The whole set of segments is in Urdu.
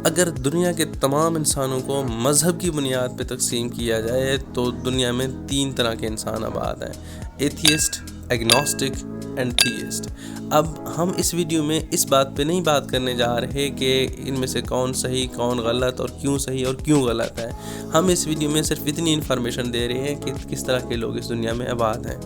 اگر دنیا کے تمام انسانوں کو مذہب کی بنیاد پہ تقسیم کیا جائے تو دنیا میں 3 طرح کے انسان آباد ہیں: ایتھیسٹ، ایگنوسٹک اینڈ تھیسٹ۔ اب ہم اس ویڈیو میں اس بات پہ نہیں بات کرنے جا رہے کہ ان میں سے کون صحیح کون غلط اور کیوں صحیح اور کیوں غلط ہے۔ ہم اس ویڈیو میں صرف اتنی انفارمیشن دے رہے ہیں کہ کس طرح کے لوگ اس دنیا میں آباد ہیں۔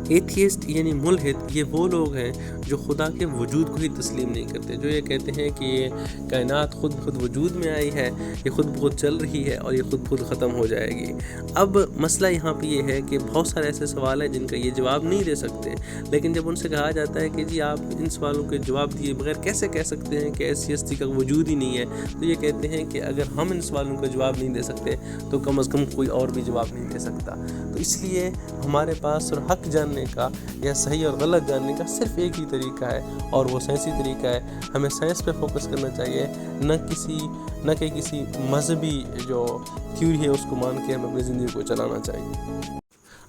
ایتھیسٹ یعنی ملحد، یہ وہ لوگ ہیں جو خدا کے وجود کو ہی تسلیم نہیں کرتے، جو یہ کہتے ہیں کہ یہ کائنات خود بخود وجود میں آئی ہے، یہ خود بخود چل رہی ہے اور یہ خود بخود ختم ہو جائے گی۔ اب مسئلہ یہاں پہ یہ ہے کہ بہت سارے ایسے سوال ہیں جن کا یہ جواب نہیں دے سکتے، لیکن جب ان سے کہا جاتا ہے کہ جی آپ ان سوالوں کے جواب دیے بغیر کیسے کہہ سکتے ہیں کہ ایسی ہستی کا وجود ہی نہیں ہے، تو یہ کہتے ہیں کہ اگر ہم ان سوالوں کا جواب نہیں دے سکتے تو کم از کم کوئی اور بھی جواب نہیں دے سکتا۔ تو اس لیے ہمارے پاس اور حق جاننے کا یا صحیح اور غلط جاننے کا صرف ایک ہی طریقہ ہے، اور وہ سائنسی طریقہ ہے۔ ہمیں سائنس پہ فوکس کرنا چاہیے، نہ کہ کسی مذہبی جو تھیوری ہے اس کو مان کے ہمیں اپنی زندگی کو چلانا چاہیے۔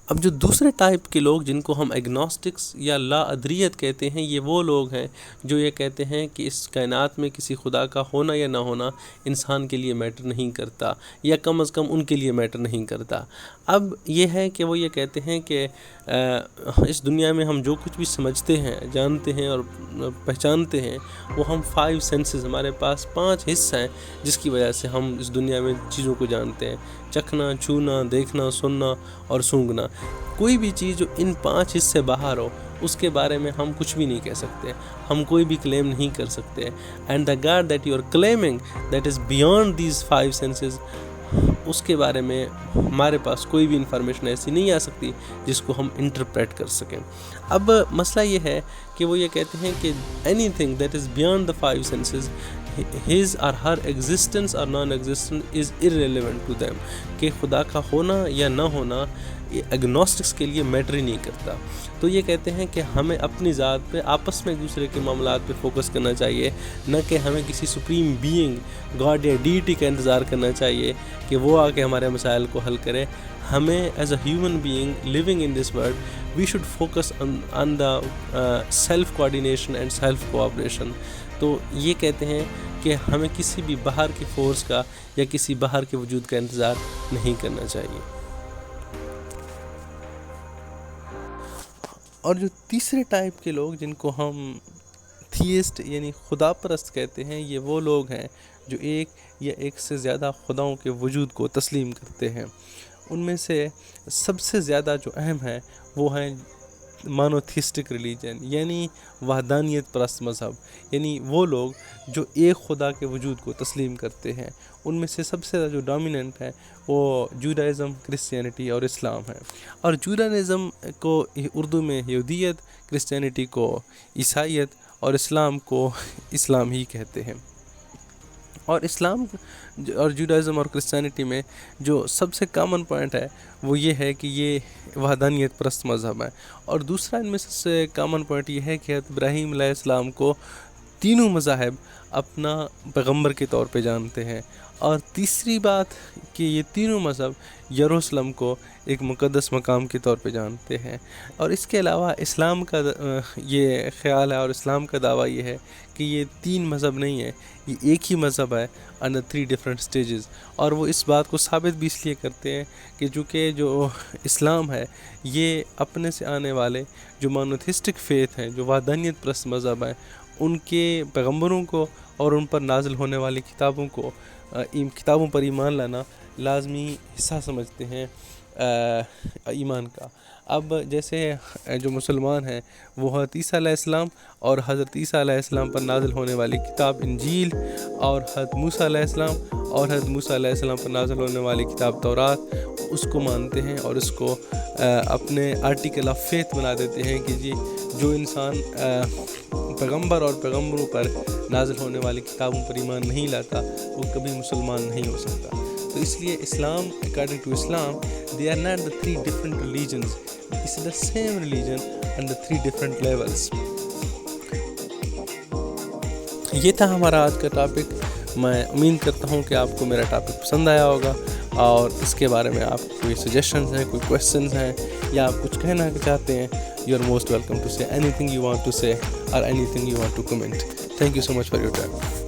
اب جو دوسرے ٹائپ کے لوگ جن کو ہم ایگنوسٹکس یا لا ادریت کہتے ہیں، یہ وہ لوگ ہیں جو یہ کہتے ہیں کہ اس کائنات میں کسی خدا کا ہونا یا نہ ہونا انسان کے لیے میٹر نہیں کرتا، یا کم از کم ان کے لیے میٹر نہیں کرتا۔ اب یہ ہے کہ وہ یہ کہتے ہیں کہ اس دنیا میں ہم جو کچھ بھی سمجھتے ہیں، جانتے ہیں اور پہچانتے ہیں، وہ ہم 5 سینسز، ہمارے پاس 5 حص ہیں جس کی وجہ سے ہم اس دنیا میں چیزوں کو جانتے ہیں: چکھنا، چھونا، دیکھنا، سننا اور سونگھنا۔ کوئی بھی چیز جو ان 5 حص سے باہر ہو اس کے بارے میں ہم کچھ بھی نہیں کہہ سکتے، ہم کوئی بھی کلیم نہیں کر سکتے۔ And the God that you are claiming that is beyond these 5 senses, اس کے بارے میں ہمارے پاس کوئی بھی انفارمیشن ایسی نہیں آ سکتی جس کو ہم انٹرپریٹ کر سکیں۔ اب مسئلہ یہ ہے کہ وہ یہ کہتے ہیں کہ anything that is beyond the 5 senses, his or her existence or non-existence is irrelevant to them، کہ خدا کا ہونا یا نہ ہونا ایگنوسٹکس کے لیے میٹر ہی نہیں کرتا۔ تو یہ کہتے ہیں کہ ہمیں اپنی ذات پہ آپس میں ایک دوسرے کے معاملات پہ فوکس کرنا چاہیے، نہ کہ ہمیں کسی سپریم بینگ، گاڈ یا ڈیٹی کا انتظار کرنا چاہیے کہ وہ آ کے ہمارے مسائل کو حل کرے۔ ہمیں as a human being living in this world we should focus on the self coordination and self cooperation. تو یہ کہتے ہیں کہ ہمیں کسی بھی باہر کی فورس کا یا کسی باہر کے وجود کا انتظار نہیں کرنا چاہیے۔ اور جو تیسرے ٹائپ کے لوگ جن کو ہم تھیسٹ یعنی خدا پرست کہتے ہیں، یہ وہ لوگ ہیں جو ایک یا ایک سے زیادہ خداؤں کے وجود کو تسلیم کرتے ہیں۔ ان میں سے سب سے زیادہ جو اہم ہے وہ ہیں مانوتھیسٹک ریلیجن، یعنی وحدانیت پرست مذہب، یعنی وہ لوگ جو ایک خدا کے وجود کو تسلیم کرتے ہیں۔ ان میں سے سب سے زیادہ جو ڈومیننٹ ہے وہ جوڈائزم، کرسچینٹی اور اسلام ہے۔ اور جوڈائزم کو اردو میں یہودیت، کرسچینٹی کو عیسائیت اور اسلام کو اسلام ہی کہتے ہیں۔ اور اسلام اور جوڈائزم اور کرسچینٹی میں جو سب سے کامن پوائنٹ ہے وہ یہ ہے کہ یہ وحدانیت پرست مذہب ہے۔ اور دوسرا ان میں سے کامن پوائنٹ یہ ہے کہ حضرت ابراہیم علیہ السلام کو تینوں مذاہب اپنا پیغمبر کے طور پہ جانتے ہیں۔ اور تیسری بات کہ یہ تینوں مذہب یروشلم کو ایک مقدس مقام کے طور پہ جانتے ہیں۔ اور اس کے علاوہ اسلام کا یہ خیال ہے اور اسلام کا دعویٰ یہ ہے کہ یہ 3 مذہب نہیں ہے، یہ ایک ہی مذہب ہے under 3 different stages۔ اور وہ اس بات کو ثابت بھی اس لیے کرتے ہیں کہ چونکہ جو اسلام ہے یہ اپنے سے آنے والے جو مانوتھیسٹک فیتھ ہیں، جو وحدانیت پرست مذہب ہیں، ان کے پیغمبروں کو اور ان پر نازل ہونے والی کتابوں پر ایمان لانا لازمی حصہ سمجھتے ہیں ایمان کا۔ اب جیسے جو مسلمان ہیں وہ حضرت عیسیٰ علیہ السلام اور حضرت عیسیٰ علیہ السلام پر نازل ہونے والی کتاب انجیل، اور حضرت موسیٰ علیہ السلام اور حضرت موسیٰ علیہ السلام پر نازل ہونے والی کتاب تورات، اس کو مانتے ہیں اور اس کو اپنے آرٹیکل آف فیتھ بنا دیتے ہیں کہ جی جو انسان پیغمبر اور پیغمبروں پر نازل ہونے والی کتابوں پر ایمان نہیں لاتا وہ کبھی مسلمان نہیں ہو سکتا۔ تو اس لیے اسلام according to Islam they are not the 3 different religions, it's the same religion and the 3 different levels۔ یہ تھا ہمارا آج کا ٹاپک۔ میں امید کرتا ہوں کہ آپ کو میرا ٹاپک پسند آیا ہوگا، اور اس کے بارے میں آپ کوئی سجیشنز ہیں، کوئی کویسچنز ہیں، یا آپ کچھ کہنا چاہتے ہیں، you are most welcome to say anything you want to say or anything you want to comment۔ Thank you so much for your time۔